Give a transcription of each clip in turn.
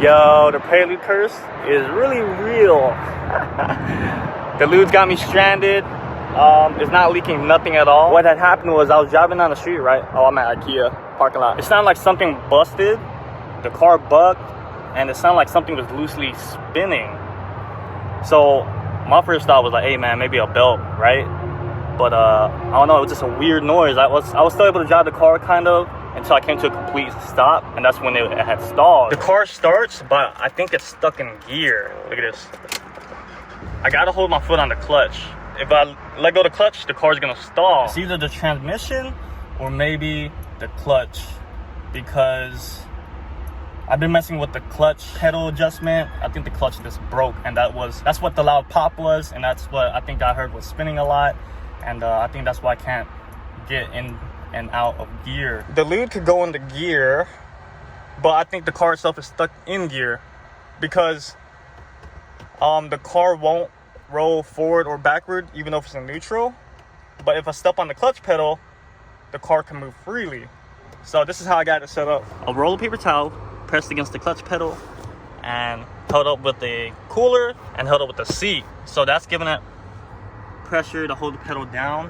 Yo, the Prelude curse is really real. The Lude's got me stranded. It's not leaking nothing at all. What had happened was I was driving down the street, right? Oh, I'm at IKEA parking lot. It sounded like something busted. The car bucked, and it sounded like something was loosely spinning. So my first thought was like, hey man, maybe a belt, right? But I don't know, it was just a weird noise. I was still able to drive the car kind of until I came to a complete stop, and that's when it had stalled. The car starts, but I think it's stuck in gear. Look at this. I gotta hold my foot on the clutch. If I let go of the clutch, the car's gonna stall. It's either the transmission or maybe the clutch, because I've been messing with the clutch pedal adjustment. I think the clutch just broke, and that's what the loud pop was, and that's what I think I heard was spinning a lot, and I think that's why I can't get in and out of gear. The Lude could go into gear, but I think the car itself is stuck in gear because the car won't roll forward or backward even though it's in neutral. But if I step on the clutch pedal, the car can move freely. So this is how I got it set up. A roll of paper towel pressed against the clutch pedal and held up with the cooler and held up with the seat. So that's giving it pressure to hold the pedal down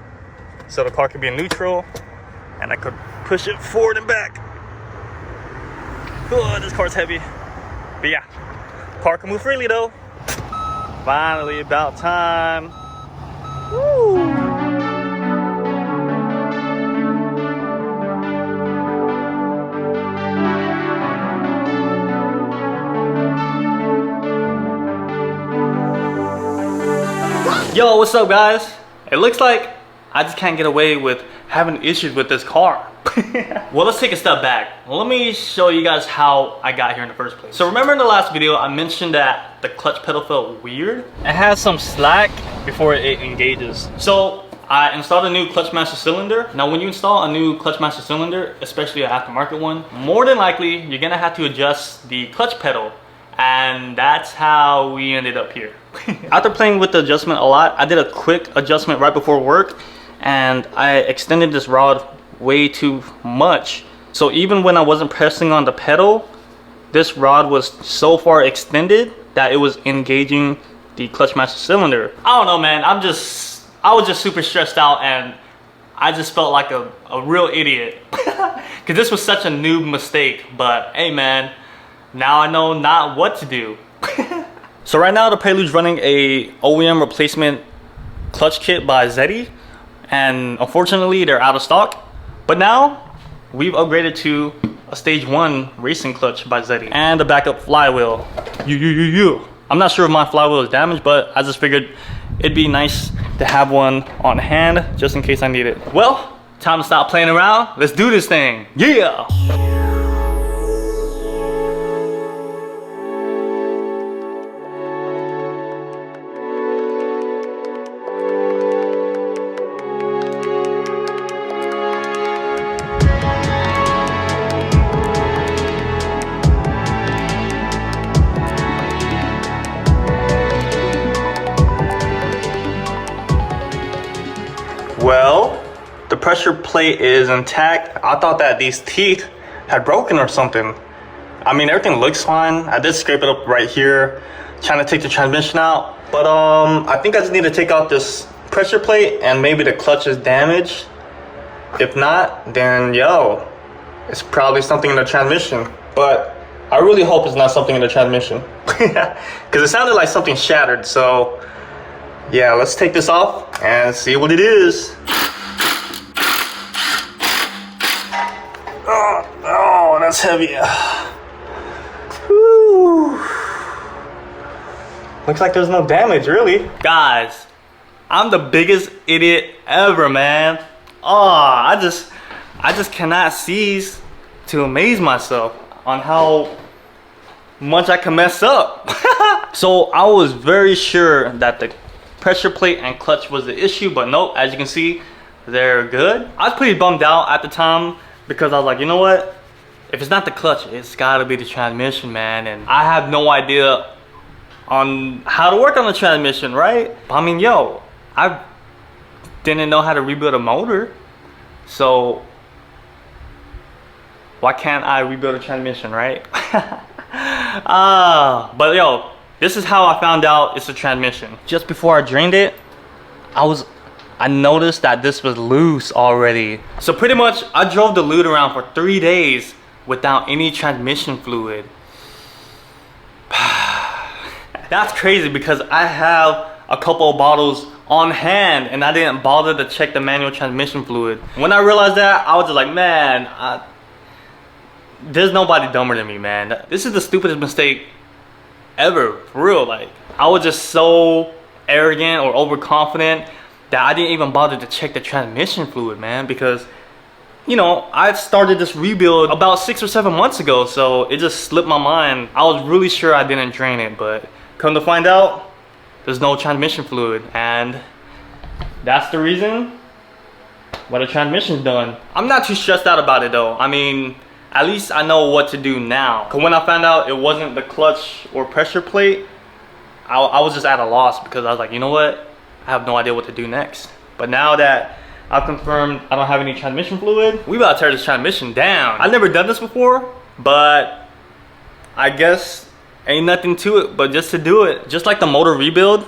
so the car can be in neutral, and I could push it forward and back. Oh, this car's heavy. But yeah, car can move freely though. Finally, about time. Woo! Yo, what's up guys? It looks like I just can't get away with having issues with this car. Well, let's take a step back. Let me show you guys how I got here in the first place. So remember in the last video, I mentioned that the clutch pedal felt weird. It has some slack before it engages. So I installed a new clutch master cylinder. Now when you install a new clutch master cylinder, especially an aftermarket one, more than likely, you're gonna have to adjust the clutch pedal. And that's how we ended up here. After playing with the adjustment a lot, I did a quick adjustment right before work, and I extended this rod way too much. So even when I wasn't pressing on the pedal, this rod was so far extended that it was engaging the clutch master cylinder. I don't know, man. I was just super stressed out, and I just felt like a real idiot. Because this was such a noob mistake. But hey man, now I know not what to do. So right now the Prelude's running a OEM replacement clutch kit by Zeddy, and unfortunately they're out of stock. But now we've upgraded to a stage 1 racing clutch by Zeddy and a backup flywheel. I'm not sure if my flywheel is damaged, but I just figured it'd be nice to have one on hand just in case I need it. Well, time to stop playing around. Let's do this thing. Yeah! Well, the pressure plate is intact. I thought that these teeth had broken or something. I mean, everything looks fine. I did scrape it up right here, trying to take the transmission out. But I think I just need to take out this pressure plate, and maybe the clutch is damaged. If not, then yo, it's probably something in the transmission. But I really hope it's not something in the transmission. Because it sounded like something shattered, so yeah, let's take this off and see what it is. Oh, that's heavy. Whew. Looks like there's no damage, really. Guys, I'm the biggest idiot ever, man. Oh, I just cannot cease to amaze myself on how much I can mess up. So I was very sure that the pressure plate and clutch was the issue, but nope, as you can see, they're good. I was pretty bummed out at the time because I was like, you know what? If it's not the clutch, it's gotta be the transmission, man. And I have no idea on how to work on the transmission, right? I mean, yo, I didn't know how to rebuild a motor, so why can't I rebuild a transmission, right? But yo, this is how I found out it's a transmission. Just before I drained it, I noticed that this was loose already. So pretty much I drove the Lude around for 3 days without any transmission fluid. That's crazy because I have a couple of bottles on hand and I didn't bother to check the manual transmission fluid. When I realized that, I was just like, man, there's nobody dumber than me, man. This is the stupidest mistake ever, for real. Like, I was just so arrogant or overconfident that I didn't even bother to check the transmission fluid, man, because, you know, I started this rebuild about 6 or 7 months ago, so it just slipped my mind. I was really sure I didn't drain it, but come to find out, there's no transmission fluid, and that's the reason why the transmission's done. I'm not too stressed out about it though. I mean, at least I know what to do now. Cause when I found out it wasn't the clutch or pressure plate, I was just at a loss because I was like, you know what? I have no idea what to do next. But now that I've confirmed I don't have any transmission fluid, we about to tear this transmission down. I've never done this before, but I guess ain't nothing to it but just to do it. Just like the motor rebuild,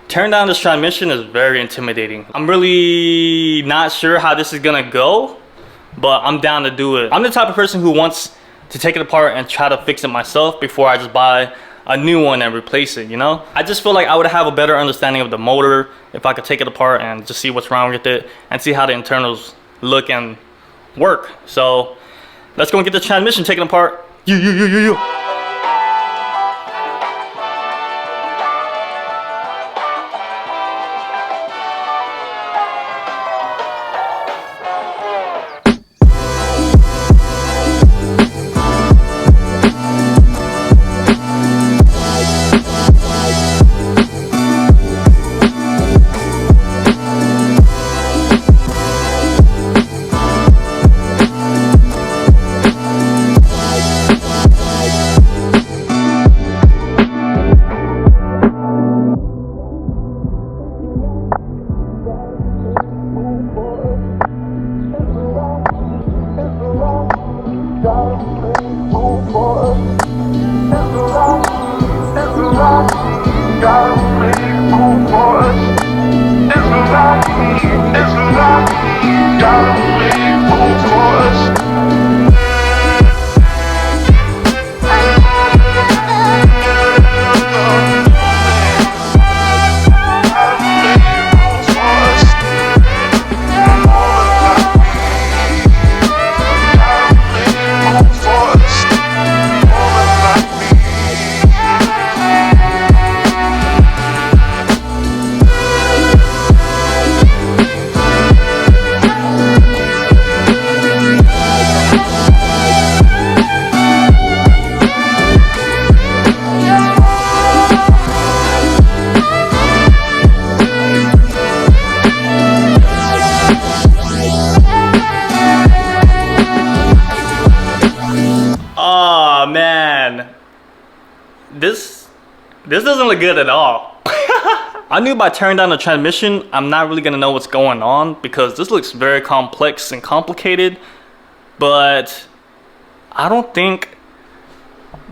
tearing down this transmission is very intimidating. I'm really not sure how this is gonna go, but I'm down to do it. I'm the type of person who wants to take it apart and try to fix it myself before I just buy a new one and replace it, you know? I just feel like I would have a better understanding of the motor if I could take it apart and just see what's wrong with it and see how the internals look and work. So let's go and get the transmission taken apart. You. This doesn't look good at all. I knew by tearing down the transmission, I'm not really gonna know what's going on because this looks very complex and complicated, but I don't think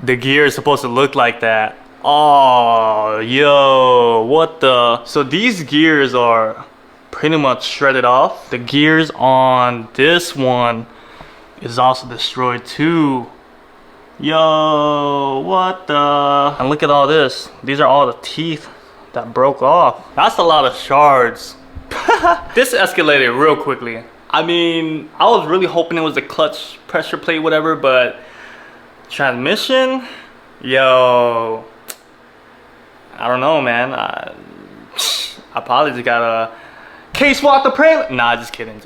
the gear is supposed to look like that. Oh, yo, what the? So these gears are pretty much shredded off. The gears on this one is also destroyed too. Yo, what the? And look at all this. These are all the teeth that broke off. That's a lot of shards. This escalated real quickly. I mean, I was really hoping it was the clutch pressure plate, whatever, but transmission? Yo, I don't know, man. I probably just gotta K-swap the Prelude. Nah, just kidding.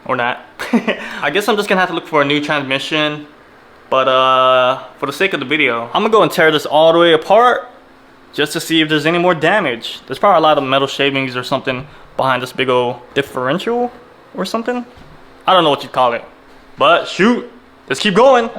Or not. I guess I'm just gonna have to look for a new transmission. But for the sake of the video, I'm gonna go and tear this all the way apart just to see if there's any more damage. There's probably a lot of metal shavings or something behind this big old differential or something. I don't know what you call it. But shoot, let's keep going.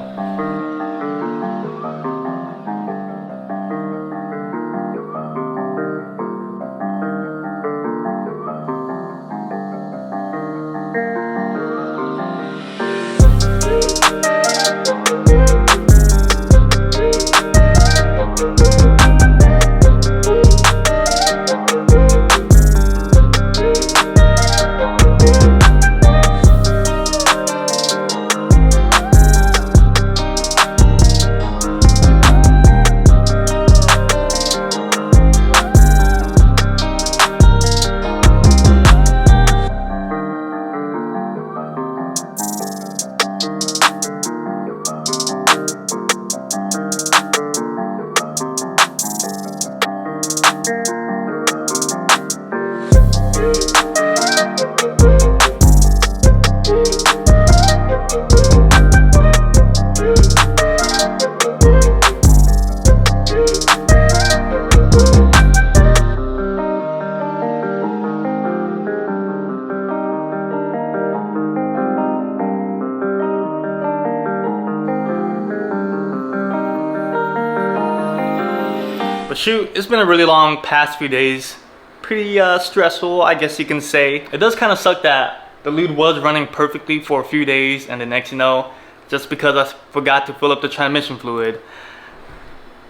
shoot, it's been a really long past few days. Pretty stressful, I guess you can say. It does kind of suck that the Prelude was running perfectly for a few days, and the next you know, just because I forgot to fill up the transmission fluid,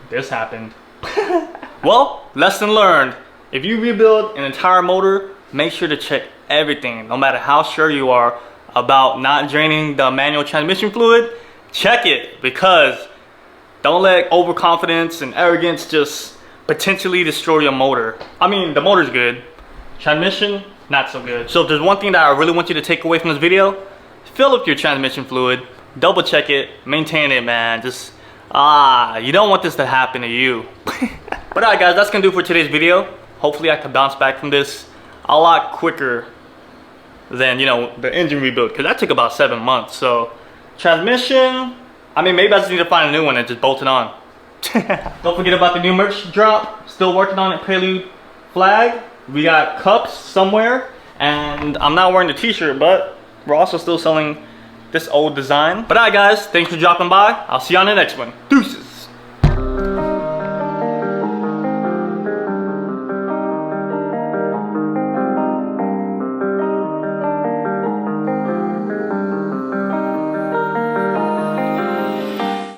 this happened. Well, lesson learned. If you rebuild an entire motor, make sure to check everything. No matter how sure you are about not draining the manual transmission fluid, check it, because don't let overconfidence and arrogance just potentially destroy your motor. I mean, the motor's good, transmission, not so good. So if there's one thing that I really want you to take away from this video, fill up your transmission fluid, double check it, maintain it, man. Just, you don't want this to happen to you. But alright guys, that's gonna do for today's video. Hopefully I can bounce back from this a lot quicker than, you know, the engine rebuild, because that took about 7 months. So transmission, I mean, maybe I just need to find a new one and just bolt it on. Don't forget about the new merch drop. Still working on it, Prelude flag. We got cups somewhere, and I'm not wearing the t-shirt, but we're also still selling this old design. But alright guys, thanks for dropping by. I'll see you on the next one. Deuces.